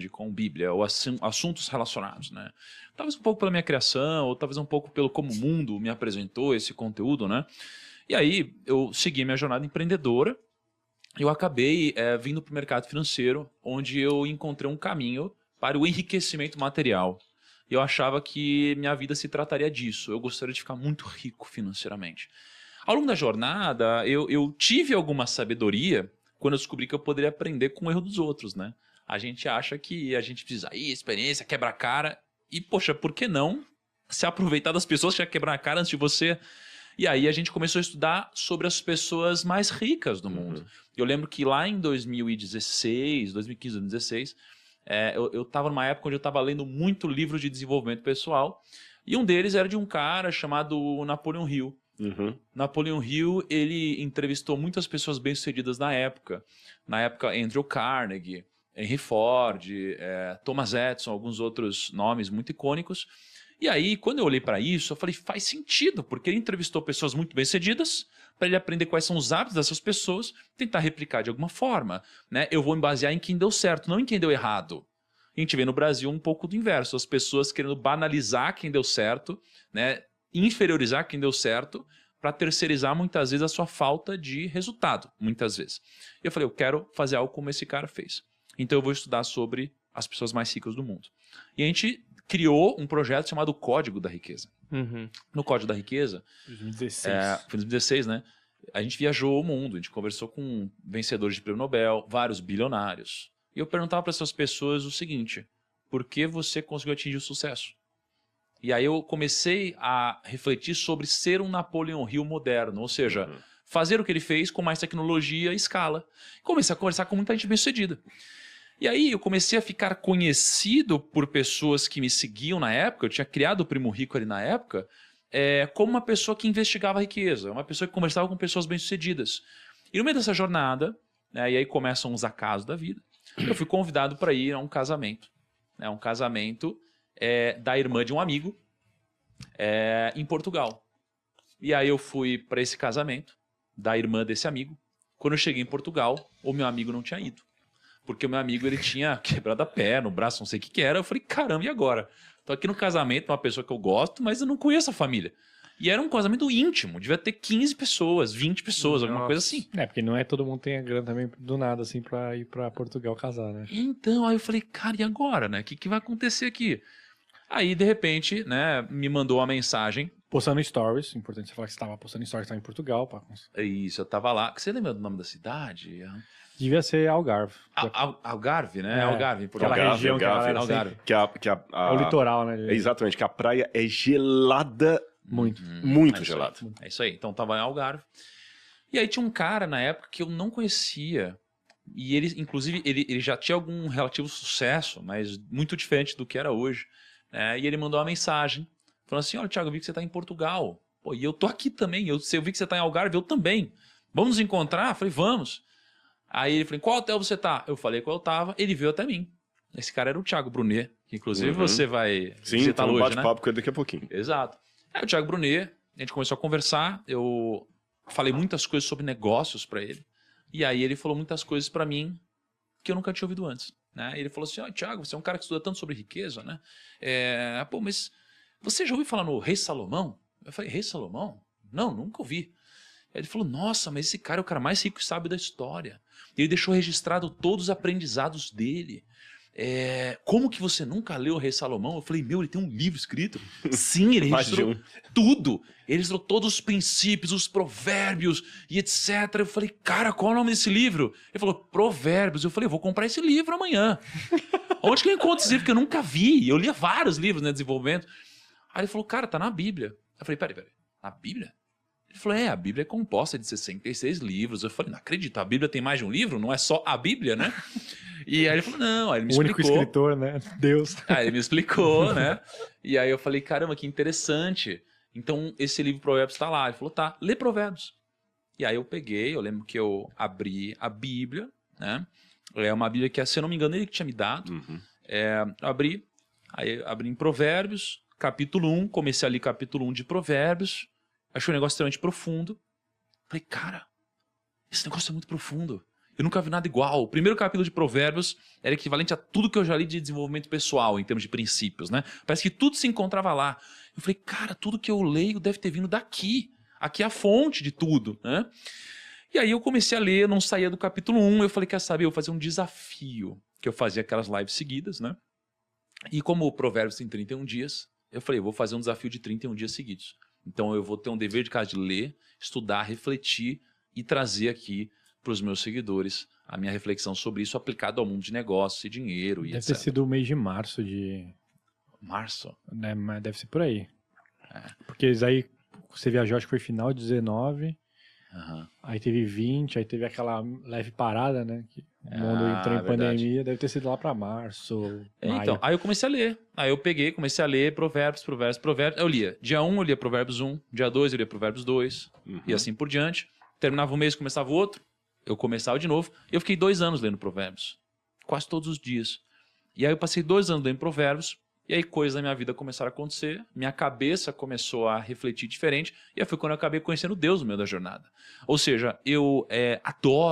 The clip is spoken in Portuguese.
grande com Bíblia, ou assuntos relacionados, né? Talvez um pouco pela minha criação, ou talvez um pouco pelo como o mundo me apresentou esse conteúdo, né? E aí eu segui minha jornada empreendedora, eu acabei vindo para o mercado financeiro, onde eu encontrei um caminho para o enriquecimento material. Eu achava que minha vida se trataria disso, eu gostaria de ficar muito rico financeiramente. Ao longo da jornada, eu tive alguma sabedoria quando eu descobri que eu poderia aprender com o erro dos outros, né? A gente acha que a gente precisa experiência, quebra a cara. E, poxa, por que não se aproveitar das pessoas que já quebraram a cara antes de você? E aí a gente começou a estudar sobre as pessoas mais ricas do mundo. Eu lembro que lá em 2016, 2015, 2016, eu estava numa época onde eu estava lendo muito livro de desenvolvimento pessoal. E um deles era de um cara chamado Napoleon Hill. Napoleon Hill, ele entrevistou muitas pessoas bem-sucedidas na época. Na época, Andrew Carnegie, Henry Ford, Thomas Edison, alguns outros nomes muito icônicos. E aí, quando eu olhei para isso, eu falei, faz sentido, porque ele entrevistou pessoas muito bem-sucedidas, para ele aprender quais são os hábitos dessas pessoas, tentar replicar de alguma forma, né? Eu vou me basear em quem deu certo, não em quem deu errado. A gente vê no Brasil um pouco do inverso, as pessoas querendo banalizar quem deu certo, né? Inferiorizar quem deu certo, para terceirizar muitas vezes a sua falta de resultado, muitas vezes. E eu falei, eu quero fazer algo como esse cara fez. Então eu vou estudar sobre as pessoas mais ricas do mundo. E a gente criou um projeto chamado Código da Riqueza. No Código da Riqueza... 2016. Foi em 2016, né? A gente viajou o mundo, a gente conversou com vencedores de prêmio Nobel, vários bilionários. E eu perguntava para essas pessoas o seguinte, por que você conseguiu atingir o sucesso? E aí eu comecei a refletir sobre ser um Napoleon Hill moderno, ou seja, fazer o que ele fez com mais tecnologia e escala. Comecei a conversar com muita gente bem-sucedida. E aí eu comecei a ficar conhecido por pessoas que me seguiam na época, eu tinha criado o Primo Rico ali na época, como uma pessoa que investigava a riqueza, uma pessoa que conversava com pessoas bem-sucedidas. E no meio dessa jornada, né, e aí começam os acasos da vida, eu fui convidado para ir a um casamento. Né, um casamento da irmã de um amigo em Portugal. E aí eu fui para esse casamento da irmã desse amigo. Quando eu cheguei em Portugal, o meu amigo não tinha ido. Porque o meu amigo ele tinha quebrado a perna, o braço, não sei o que era. Eu falei, caramba, e agora? Tô aqui no casamento, uma pessoa que eu gosto, mas eu não conheço a família. E era um casamento íntimo, devia ter 15 pessoas, 20 pessoas, alguma coisa assim. Porque não é todo mundo tem a grana também do nada, assim, pra ir pra Portugal casar, né? Então, aí eu falei, cara, e agora, né? O que vai acontecer aqui? Aí, de repente, né, me mandou uma mensagem. Postando stories, importante você falar que você estava postando stories, estava em Portugal. Isso, eu tava lá. Você lembra do nome da cidade? Devia ser Algarve. Algarve, né? Algarve, em Portugal. Aquela região Algarve. É o litoral, né? Exatamente, que a praia é gelada. Muito gelada. É isso aí. Então tava em Algarve. E aí tinha um cara na época que eu não conhecia. E ele, inclusive, ele já tinha algum relativo sucesso, mas muito diferente do que era hoje. Né? E ele mandou uma mensagem, falando assim, olha, Thiago, eu vi que você tá em Portugal. Pô, e eu tô aqui também. Eu vi que você tá em Algarve, eu também. Vamos nos encontrar? Eu falei, vamos. Aí ele falou, em qual hotel você tá? Eu falei qual eu tava, ele veio até mim. Esse cara era o Thiago Brunet, que inclusive você vai visitar hoje, né? Sim, bate-papo com ele daqui a pouquinho. Exato. Aí o Thiago Brunet, a gente começou a conversar, eu falei muitas coisas sobre negócios para ele, e aí ele falou muitas coisas para mim que eu nunca tinha ouvido antes. Né? Ele falou assim, Thiago, você é um cara que estuda tanto sobre riqueza, né? Pô, mas você já ouviu falar no Rei Salomão? Eu falei, Rei Salomão? Não, nunca ouvi. Ele falou, nossa, mas esse cara é o cara mais rico e sábio da história. Ele deixou registrado todos os aprendizados dele. Como que você nunca leu o Rei Salomão? Eu falei, ele tem um livro escrito. Sim, ele registrou tudo. Ele registrou todos os princípios, os provérbios e etc. Eu falei, cara, qual é o nome desse livro? Ele falou, Provérbios. Eu falei, eu vou comprar esse livro amanhã. Onde que eu encontro esse livro que eu nunca vi? Eu lia vários livros, né, de desenvolvimento. Aí ele falou, cara, tá na Bíblia. Eu falei, peraí, na Bíblia? Ele falou, a Bíblia é composta de 66 livros. Eu falei, não acredito, a Bíblia tem mais de um livro? Não é só a Bíblia, né? E aí ele falou, não, aí ele me explicou. O único escritor, né? Deus. Aí ele me explicou, né? E aí eu falei, caramba, que interessante. Então esse livro Provérbios tá lá. Ele falou, tá, lê Provérbios. E aí eu peguei, eu lembro que eu abri a Bíblia, né? É uma Bíblia que, se eu não me engano, ele que tinha me dado. Eu abri em Provérbios, capítulo 1, comecei a ler capítulo 1 de Provérbios. Achei um negócio extremamente profundo. Falei, cara, esse negócio é muito profundo. Eu nunca vi nada igual. O primeiro capítulo de Provérbios era equivalente a tudo que eu já li de desenvolvimento pessoal, em termos de princípios, né? Parece que tudo se encontrava lá. Eu falei, cara, tudo que eu leio deve ter vindo daqui. Aqui é a fonte de tudo, né? E aí eu comecei a ler, eu não saía do capítulo 1, eu falei, quer saber, eu vou fazer um desafio, que eu fazia aquelas lives seguidas, né? E como o Provérbios tem 31 dias, eu falei, eu vou fazer um desafio de 31 dias seguidos. Então eu vou ter um dever de casa de ler, estudar, refletir e trazer aqui para os meus seguidores a minha reflexão sobre isso aplicado ao mundo de negócios e dinheiro e Deve etc. ter sido o mês de março de... Março? Né, mas deve ser por aí. Porque aí você viajou, acho que foi final de 19, aí teve 20, aí teve aquela leve parada, né? Que o mundo entrou em pandemia, deve ter sido lá pra março, maio. Então, aí eu comecei a ler. Aí eu peguei, comecei a ler Provérbios. Eu lia. Dia 1 eu lia Provérbios 1, dia 2 eu lia Provérbios 2, e assim por diante. Terminava um mês, começava o outro, eu começava de novo. Eu fiquei 2 anos lendo Provérbios, quase todos os dias. E aí eu passei 2 anos lendo Provérbios, e aí coisas na minha vida começaram a acontecer, minha cabeça começou a refletir diferente, e aí foi quando eu acabei conhecendo Deus no meio da jornada. Ou seja, eu adoro